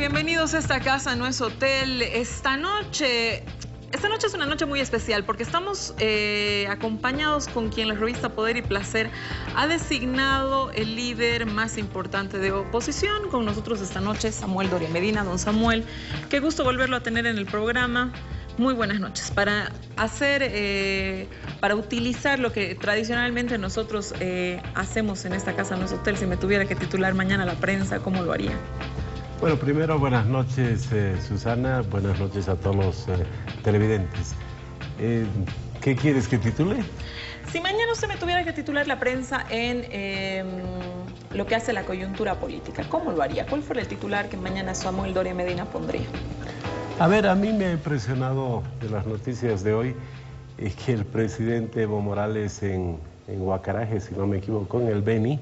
bienvenidos a esta casa, no es hotel. Esta noche es una noche muy especial porque estamos acompañados con quien la revista Poder y Placer ha designado el líder más importante de oposición. Con nosotros esta noche Samuel Doria Medina. Don Samuel, qué gusto volverlo a tener en el programa. Muy buenas noches. Para utilizar lo que tradicionalmente nosotros hacemos en esta casa, no es hotel, si me tuviera que titular mañana la prensa, ¿cómo lo haría? Bueno, primero buenas noches, Susana, buenas noches a todos los televidentes. ¿Qué quieres que titule? Si mañana usted me tuviera que titular la prensa en lo que hace la coyuntura política, ¿cómo lo haría? ¿Cuál fuera el titular que mañana Samuel Doria Medina pondría? A ver, a mí me ha impresionado de las noticias de hoy que el presidente Evo Morales en Huacaraje, si no me equivoco, en el Beni,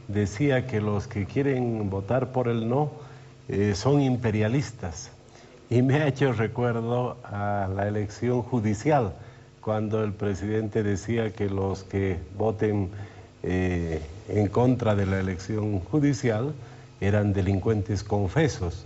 decía que los que quieren votar por el no son imperialistas. Y me ha hecho recuerdo a la elección judicial, cuando el presidente decía que los que voten en contra de la elección judicial eran delincuentes confesos.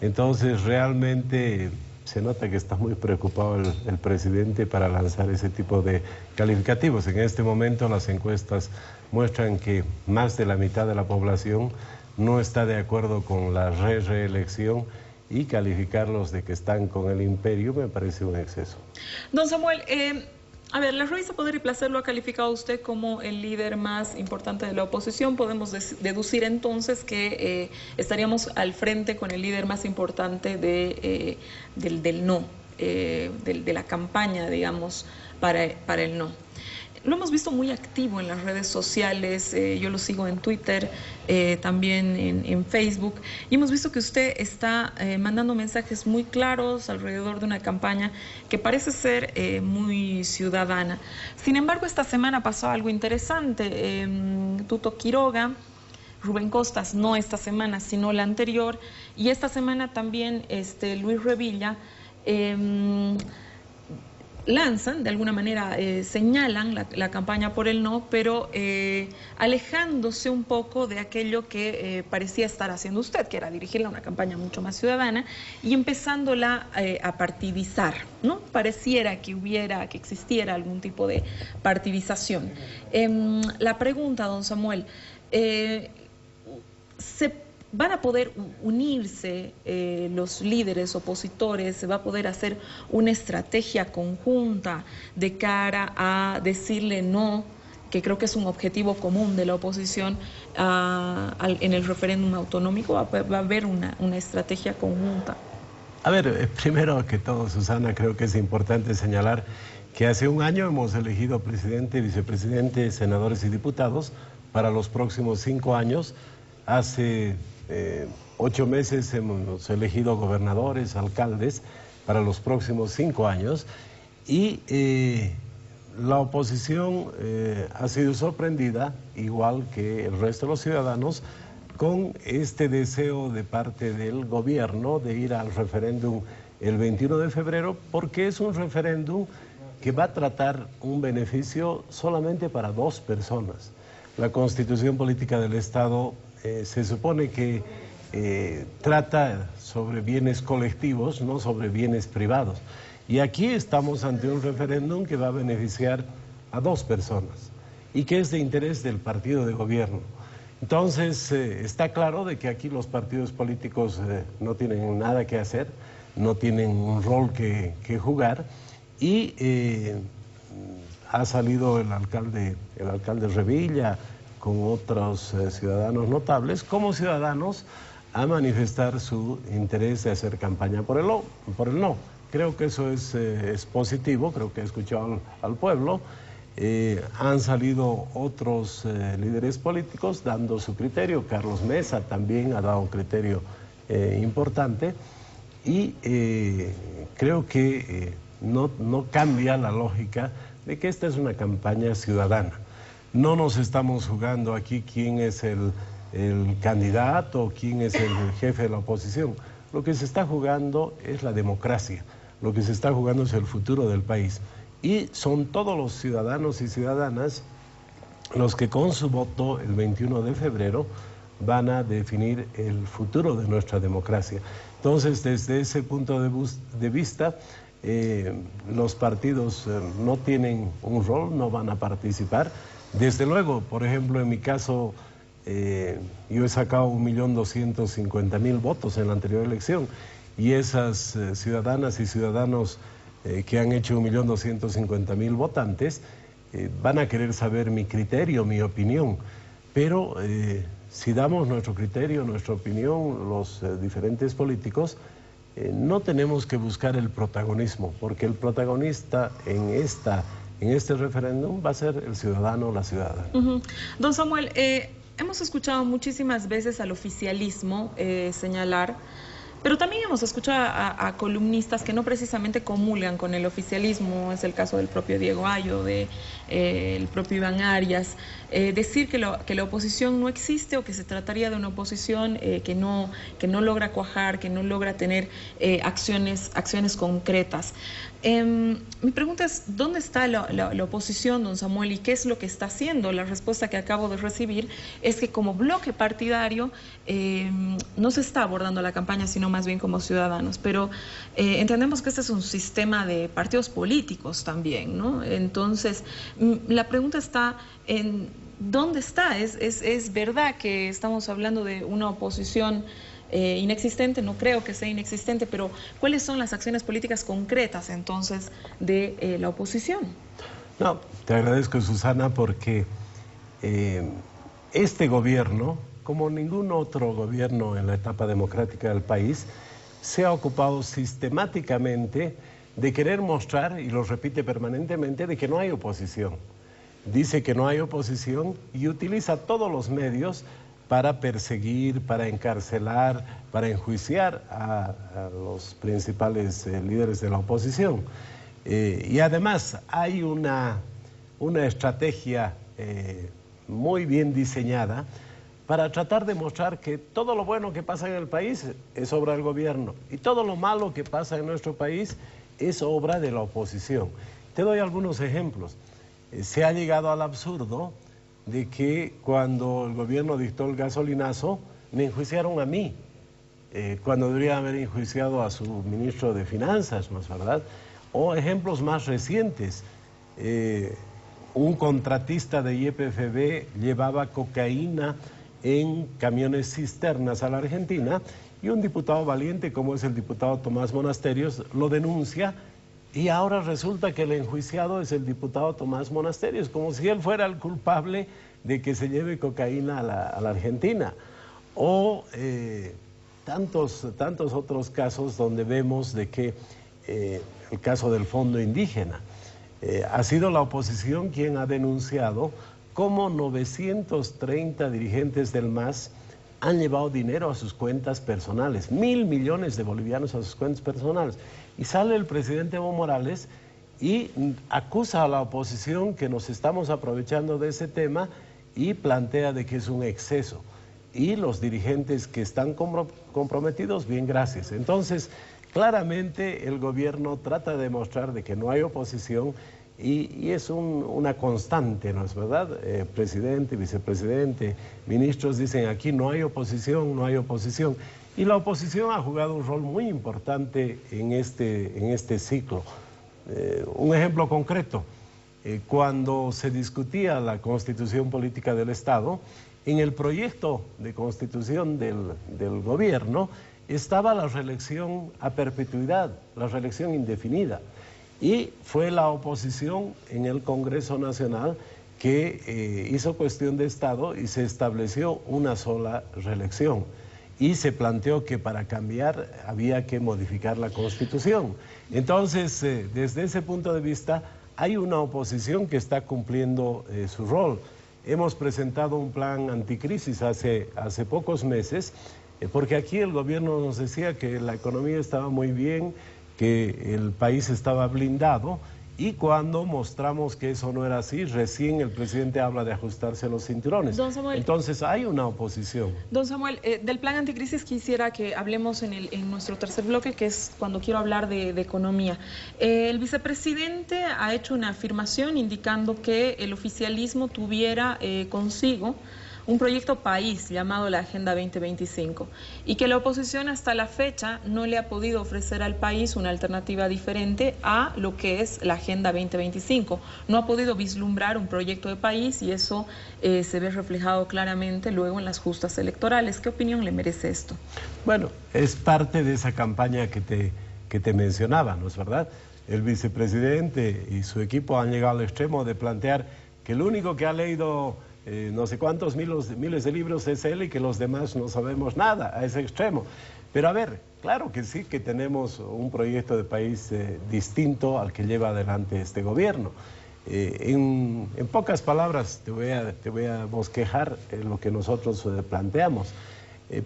Entonces realmente se nota que está muy preocupado el presidente para lanzar ese tipo de calificativos. En este momento las encuestas muestran que más de la mitad de la población no está de acuerdo con la reelección, y calificarlos de que están con el imperio me parece un exceso. Don Samuel, a ver, la revista Poder y Placer lo ha calificado usted como el líder más importante de la oposición. Podemos deducir entonces que estaríamos al frente con el líder más importante del no, de la campaña, digamos, para el no. Lo hemos visto muy activo en las redes sociales, yo lo sigo en Twitter, también en Facebook, y hemos visto que usted está mandando mensajes muy claros alrededor de una campaña que parece ser muy ciudadana. Sin embargo, esta semana pasó algo interesante. Tuto Quiroga, Rubén Costas, no esta semana, sino la anterior, y esta semana también Luis Revilla, lanzan, de alguna manera señalan la campaña por el no, pero alejándose un poco de aquello que parecía estar haciendo usted, que era dirigirla a una campaña mucho más ciudadana y empezándola a partidizar, ¿no? Pareciera que existiera algún tipo de partidización. La pregunta, don Samuel, ¿van a poder unirse los líderes opositores? ¿Se va a poder hacer una estrategia conjunta de cara a decirle no, que creo que es un objetivo común de la oposición, en el referéndum autonómico? ¿Va a haber una estrategia conjunta? A ver, primero que todo, Susana, creo que es importante señalar que hace un año hemos elegido presidente, vicepresidente, senadores y diputados para los próximos 5 años. Hace 8 meses hemos elegido gobernadores, alcaldes para los próximos 5 años, y la oposición ha sido sorprendida, igual que el resto de los ciudadanos, con este deseo de parte del gobierno de ir al referéndum el 21 de febrero, porque es un referéndum que va a tratar un beneficio solamente para 2 personas. La Constitución Política del Estado se supone que trata sobre bienes colectivos, no sobre bienes privados. Y aquí estamos ante un referéndum que va a beneficiar a 2 personas y que es de interés del partido de gobierno. Entonces, está claro de que aquí los partidos políticos no tienen nada que hacer, no tienen un rol que jugar, y ha salido el alcalde Revilla con otros ciudadanos notables, como ciudadanos, a manifestar su interés de hacer campaña por el no. Creo que eso es positivo, creo que he escuchado al pueblo. Han salido otros líderes políticos dando su criterio. Carlos Mesa también ha dado un criterio importante, y creo que no cambia la lógica de que esta es una campaña ciudadana. No nos estamos jugando aquí quién es el candidato, quién es el jefe de la oposición. Lo que se está jugando es la democracia, lo que se está jugando es el futuro del país. Y son todos los ciudadanos y ciudadanas los que con su voto el 21 de febrero van a definir el futuro de nuestra democracia. Entonces, desde ese punto de vista, los partidos no tienen un rol, no van a participar. Desde luego, por ejemplo, en mi caso, yo he sacado 1.250.000 votos en la anterior elección y esas ciudadanas y ciudadanos que han hecho 1.250.000 votantes van a querer saber mi criterio, mi opinión, pero si damos nuestro criterio, nuestra opinión, los diferentes políticos, no tenemos que buscar el protagonismo, porque el protagonista en este referéndum va a ser el ciudadano o la ciudadana. Don Samuel, hemos escuchado muchísimas veces al oficialismo señalar, pero también hemos escuchado a columnistas que no precisamente comulgan con el oficialismo, es el caso del propio Diego Ayo, el propio Iván Arias, decir que la oposición no existe o que se trataría de una oposición que no logra cuajar, que no logra tener acciones concretas. Mi pregunta es, ¿dónde está la oposición, don Samuel, y qué es lo que está haciendo? La respuesta que acabo de recibir es que como bloque partidario no se está abordando la campaña, sino más bien como ciudadanos, pero entendemos que este es un sistema de partidos políticos también, ¿no? Entonces, la pregunta está en ¿dónde está? ¿Es verdad que estamos hablando de una oposición inexistente? No creo que sea inexistente, pero ¿cuáles son las acciones políticas concretas entonces de la oposición? No, te agradezco, Susana, porque este gobierno, como ningún otro gobierno en la etapa democrática del país, se ha ocupado sistemáticamente de querer mostrar, y lo repite permanentemente, de que no hay oposición. Dice que no hay oposición y utiliza todos los medios para perseguir, para encarcelar, para enjuiciar a los principales líderes de la oposición. Y además hay una estrategia muy bien diseñada para tratar de mostrar que todo lo bueno que pasa en el país es obra del gobierno y todo lo malo que pasa en nuestro país es obra de la oposición. Te doy algunos ejemplos. Se ha llegado al absurdo de que cuando el gobierno dictó el gasolinazo, me enjuiciaron a mí, cuando debería haber enjuiciado a su ministro de Finanzas, ¿no es verdad? O ejemplos más recientes, un contratista de YPFB llevaba cocaína en camiones cisternas a la Argentina y un diputado valiente, como es el diputado Tomás Monasterios, lo denuncia y ahora resulta que el enjuiciado es el diputado Tomás Monasterios, como si él fuera el culpable de que se lleve cocaína a la Argentina. O tantos otros casos donde vemos de que el caso del Fondo Indígena. Ha sido la oposición quien ha denunciado cómo 930 dirigentes del MAS han llevado dinero a sus cuentas personales, 1.000 millones de bolivianos a sus cuentas personales. Y sale el presidente Evo Morales y acusa a la oposición que nos estamos aprovechando de ese tema y plantea de que es un exceso. Y los dirigentes que están comprometidos, bien, gracias. Entonces, claramente el gobierno trata de demostrar de que no hay oposición y es una constante, ¿no es verdad? Presidente, vicepresidente, ministros dicen aquí no hay oposición, no hay oposición. Y la oposición ha jugado un rol muy importante en este ciclo. Un ejemplo concreto, cuando se discutía la Constitución Política del Estado, en el proyecto de constitución del gobierno estaba la reelección a perpetuidad, la reelección indefinida. Y fue la oposición en el Congreso Nacional que hizo cuestión de Estado y se estableció una sola reelección. Y se planteó que para cambiar había que modificar la Constitución. Entonces, desde ese punto de vista, hay una oposición que está cumpliendo su rol. Hemos presentado un plan anticrisis hace pocos meses, porque aquí el gobierno nos decía que la economía estaba muy bien, que el país estaba blindado, y cuando mostramos que eso no era así, recién el presidente habla de ajustarse los cinturones. Don Samuel, entonces hay una oposición. Don Samuel, del plan anticrisis quisiera que hablemos en nuestro tercer bloque, que es cuando quiero hablar de economía. El vicepresidente ha hecho una afirmación indicando que el oficialismo tuviera consigo un proyecto país llamado la Agenda 2025 y que la oposición hasta la fecha no le ha podido ofrecer al país una alternativa diferente a lo que es la Agenda 2025. No ha podido vislumbrar un proyecto de país y eso se ve reflejado claramente luego en las justas electorales. ¿Qué opinión le merece esto? Bueno, es parte de esa campaña que te mencionaba, ¿no es verdad? El vicepresidente y su equipo han llegado al extremo de plantear que el único que ha leído no sé cuántos miles de libros es él y que los demás no sabemos nada, a ese extremo. Pero a ver, claro que sí que tenemos un proyecto de país distinto al que lleva adelante este gobierno. En pocas palabras te voy a bosquejar lo que nosotros planteamos.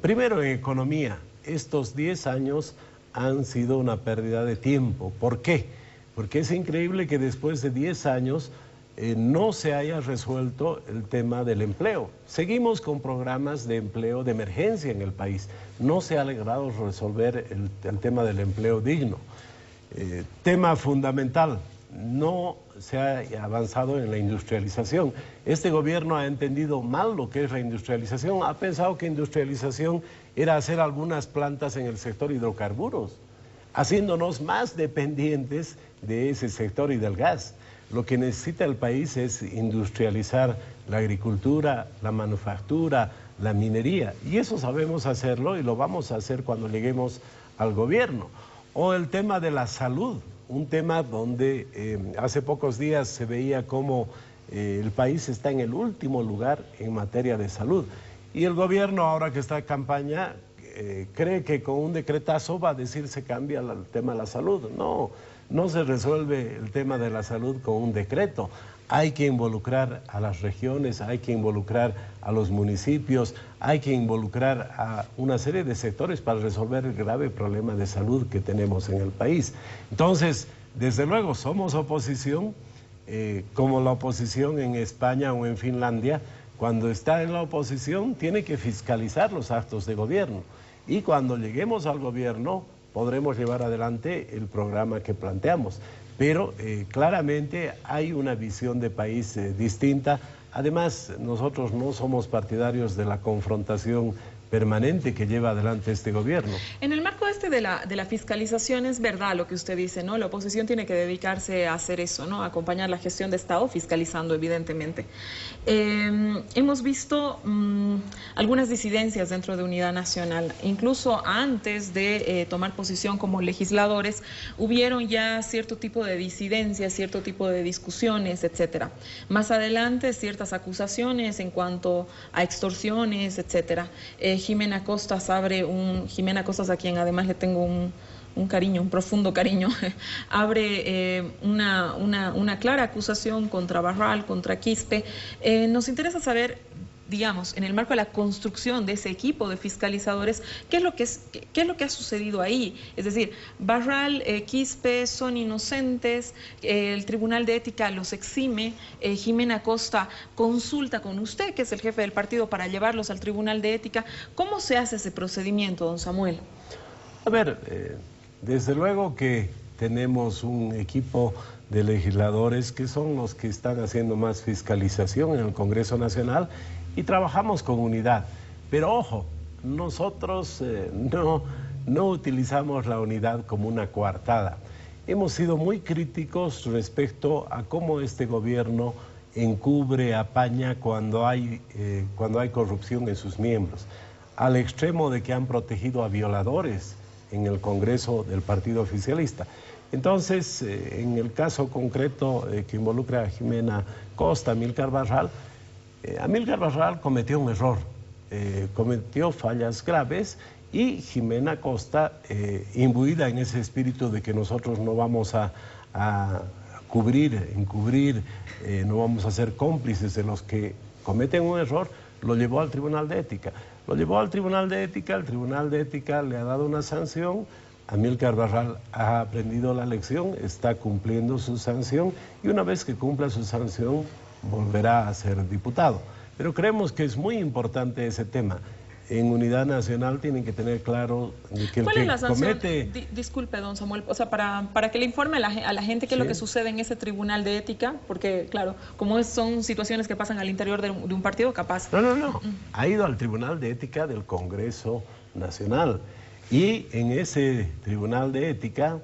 Primero, en economía, estos 10 años han sido una pérdida de tiempo. ¿Por qué? Porque es increíble que después de 10 años no se haya resuelto el tema del empleo. Seguimos con programas de empleo de emergencia en el país. No se ha logrado resolver el tema del empleo digno. Tema fundamental, no se ha avanzado en la industrialización. Este gobierno ha entendido mal lo que es la industrialización. Ha pensado que industrialización era hacer algunas plantas en el sector hidrocarburos, haciéndonos más dependientes de ese sector y del gas. Lo que necesita el país es industrializar la agricultura, la manufactura, la minería. Y eso sabemos hacerlo y lo vamos a hacer cuando lleguemos al gobierno. O el tema de la salud, un tema donde hace pocos días se veía cómo el país está en el último lugar en materia de salud. Y el gobierno, ahora que está en campaña, cree que con un decretazo va a decir se cambia el tema de la salud. No se resuelve el tema de la salud con un decreto. Hay que involucrar a las regiones, hay que involucrar a los municipios, hay que involucrar a una serie de sectores para resolver el grave problema de salud que tenemos en el país. Entonces, desde luego, somos oposición, como la oposición en España o en Finlandia. Cuando está en la oposición, tiene que fiscalizar los actos de gobierno. Y cuando lleguemos al gobierno, podremos llevar adelante el programa que planteamos. Pero claramente hay una visión de país distinta. Además, nosotros no somos partidarios de la confrontación permanente que lleva adelante este gobierno. En el marco de la fiscalización es verdad lo que usted dice, ¿no? La oposición tiene que dedicarse a hacer eso, ¿no? A acompañar la gestión de Estado fiscalizando, evidentemente. Hemos visto algunas disidencias dentro de Unidad Nacional. Incluso antes de tomar posición como legisladores, hubieron ya cierto tipo de disidencias, cierto tipo de discusiones, etcétera. Más adelante, ciertas acusaciones en cuanto a extorsiones, etcétera. Jimena Costas Jimena Costas, a quien además le tengo un cariño, un profundo cariño, abre una clara acusación contra Barral, contra Quispe. Nos interesa saber, digamos, en el marco de la construcción de ese equipo de fiscalizadores, ¿qué es lo que ha sucedido ahí? Es decir, Barral, Quispe son inocentes, el Tribunal de Ética los exime, Jimena Costa consulta con usted, que es el jefe del partido, para llevarlos al Tribunal de Ética. ¿Cómo se hace ese procedimiento, don Samuel? A ver, desde luego que tenemos un equipo de legisladores que son los que están haciendo más fiscalización en el Congreso Nacional y trabajamos con unidad. Pero ojo, nosotros no utilizamos la unidad como una coartada. Hemos sido muy críticos respecto a cómo este gobierno encubre, apaña cuando hay corrupción en sus miembros, al extremo de que han protegido a violadores en el Congreso del Partido Oficialista. Entonces, en el caso concreto que involucra a Jimena Costa, Amílcar Barral cometió un error, cometió fallas graves y Jimena Costa, imbuida en ese espíritu de que nosotros no vamos a encubrir, no vamos a ser cómplices de los que cometen un error, lo llevó al Tribunal de Ética. Lo llevó al Tribunal de Ética, el Tribunal de Ética le ha dado una sanción. Amílcar Barral ha aprendido la lección, está cumpliendo su sanción y una vez que cumpla su sanción volverá a ser diputado. Pero creemos que es muy importante ese tema. en Unidad Nacional tienen que tener claro de que el ¿Cuál es que la sanción? comete... Disculpe, don Samuel, o sea, para que le informe a la gente qué es lo que sucede en ese tribunal de ética, porque, claro, como son situaciones que pasan al interior de un partido, capaz... No. Ha ido al Tribunal de Ética del Congreso Nacional y en ese Tribunal de Ética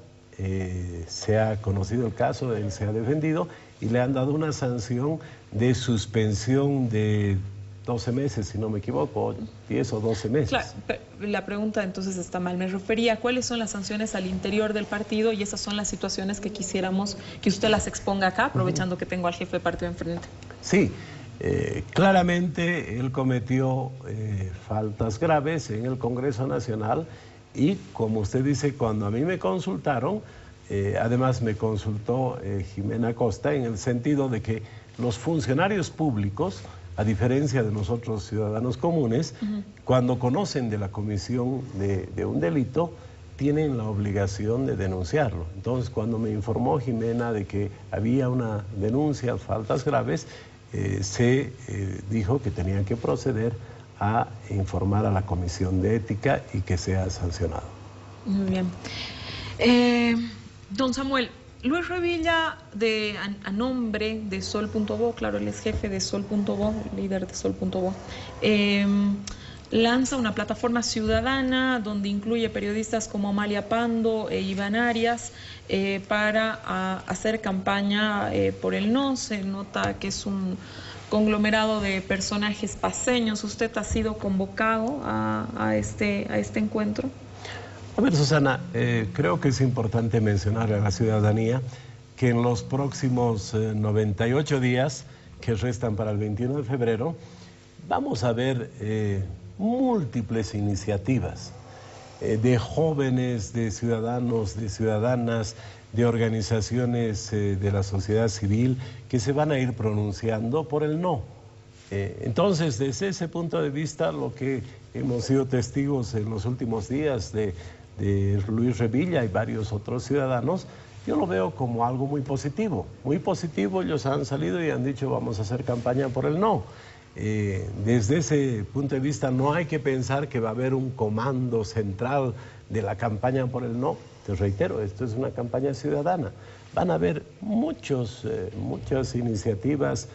se ha conocido el caso, él se ha defendido y le han dado una sanción de suspensión de 12 meses, si no me equivoco, 10 o 12 meses. Claro, la pregunta entonces está mal. Me refería a cuáles son las sanciones al interior del partido y esas son las situaciones que quisiéramos que usted las exponga acá, aprovechando que tengo al jefe de partido enfrente. Sí, claramente él cometió faltas graves en el Congreso Nacional y, como usted dice, cuando a mí me consultaron, además me consultó Jimena Costa en el sentido de que los funcionarios públicos, a diferencia de nosotros ciudadanos comunes, cuando conocen de la comisión de un delito, tienen la obligación de denunciarlo. Entonces, cuando me informó Jimena de que había una denuncia, faltas graves, se dijo que tenían que proceder a informar a la comisión de ética y que sea sancionado. Muy bien. Don Samuel, Luis Revilla, a nombre de Sol.bo, claro, él es jefe de Sol.bo, líder de Sol.bo, lanza una plataforma ciudadana donde incluye periodistas como Amalia Pando e Iván Arias para hacer campaña por el no. Se nota que es un conglomerado de personajes paceños. ¿Usted ha sido convocado a este encuentro? A ver, Susana, creo que es importante mencionarle a la ciudadanía que en los próximos 98 días que restan para el 21 de febrero, vamos a ver múltiples iniciativas de jóvenes, de ciudadanos, de ciudadanas, de organizaciones de la sociedad civil que se van a ir pronunciando por el no. Entonces, desde ese punto de vista, lo que hemos sido testigos en los últimos días de Luis Revilla y varios otros ciudadanos, yo lo veo como algo muy positivo. Muy positivo, ellos han salido y han dicho vamos a hacer campaña por el no. Desde ese punto de vista no hay que pensar que va a haber un comando central de la campaña por el no. Te reitero, esto es una campaña ciudadana. Van a haber muchas iniciativas,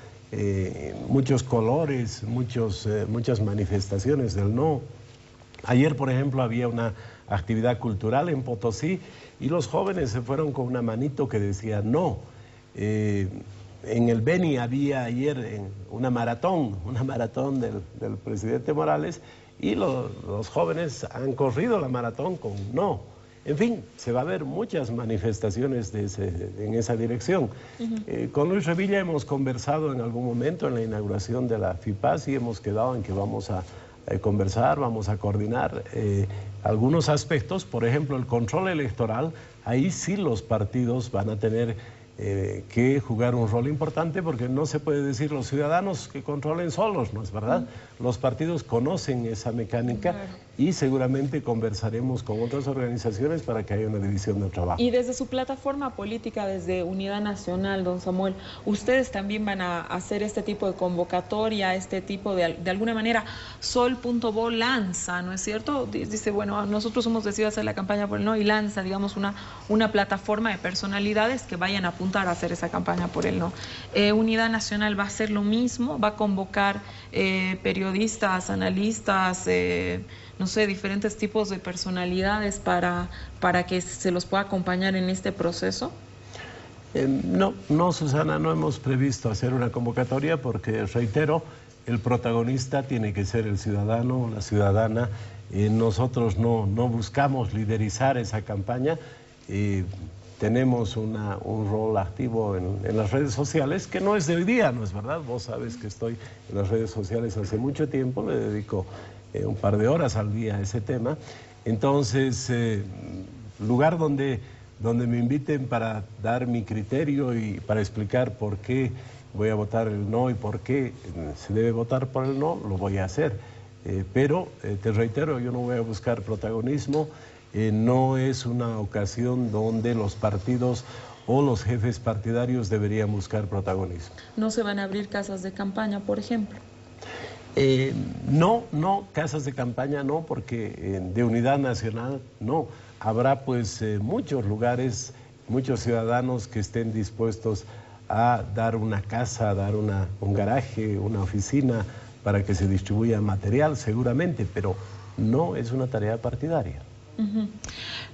muchos colores, muchas manifestaciones del no. Ayer, por ejemplo, había una actividad cultural en Potosí y los jóvenes se fueron con una manito que decía no. En el Beni había ayer una maratón del presidente Morales y los jóvenes han corrido la maratón con no. En fin, se va a ver muchas manifestaciones en esa dirección. Con Luis Revilla hemos conversado en algún momento en la inauguración de la FIPAS y hemos quedado en que vamos a conversar, vamos a coordinar algunos aspectos, por ejemplo, el control electoral. Ahí sí los partidos van a tener que jugar un rol importante porque no se puede decir los ciudadanos que controlen solos, ¿no es verdad? Los partidos conocen esa mecánica y seguramente conversaremos con otras organizaciones para que haya una división del trabajo. Y desde su plataforma política, desde Unidad Nacional, don Samuel, ustedes también van a hacer este tipo de convocatoria, este tipo de alguna manera, Sol.bo lanza, ¿no es cierto? Dice, bueno, nosotros hemos decidido hacer la campaña por el no y lanza, digamos, una plataforma de personalidades que vayan a apuntar a hacer esa campaña por el no. Unidad Nacional va a hacer lo mismo, va a convocar periodistas, analistas, no sé, diferentes tipos de personalidades para que se los pueda acompañar en este proceso. No, Susana, no hemos previsto hacer una convocatoria porque, reitero, el protagonista tiene que ser el ciudadano, la ciudadana. Nosotros no buscamos liderizar esa campaña. Tenemos un rol activo en las redes sociales, que no es de hoy día, ¿no es verdad? Vos sabes que estoy en las redes sociales hace mucho tiempo, le dedico un par de horas al día a ese tema. Entonces, lugar donde me inviten para dar mi criterio y para explicar por qué voy a votar el no y por qué se debe votar por el no, lo voy a hacer. Pero, te reitero, yo no voy a buscar protagonismo. No es una ocasión donde los partidos o los jefes partidarios deberían buscar protagonismo. ¿No se van a abrir casas de campaña, por ejemplo? No, casas de campaña no, porque de unidad nacional no. Habrá pues muchos lugares, muchos ciudadanos que estén dispuestos a dar una casa, a dar un garaje, una oficina para que se distribuya material seguramente, pero no es una tarea partidaria.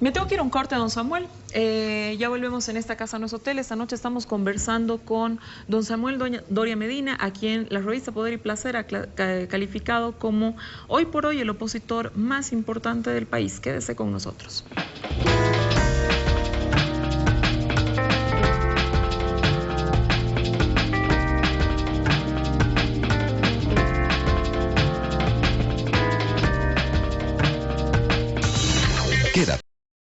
Me tengo que ir a un corte, don Samuel. Ya volvemos en esta casa, no es hotel. Esta noche estamos conversando con don Samuel Doria Medina, a quien la revista Poder y Placer ha calificado como hoy por hoy el opositor más importante del país. Quédese con nosotros. Quédate.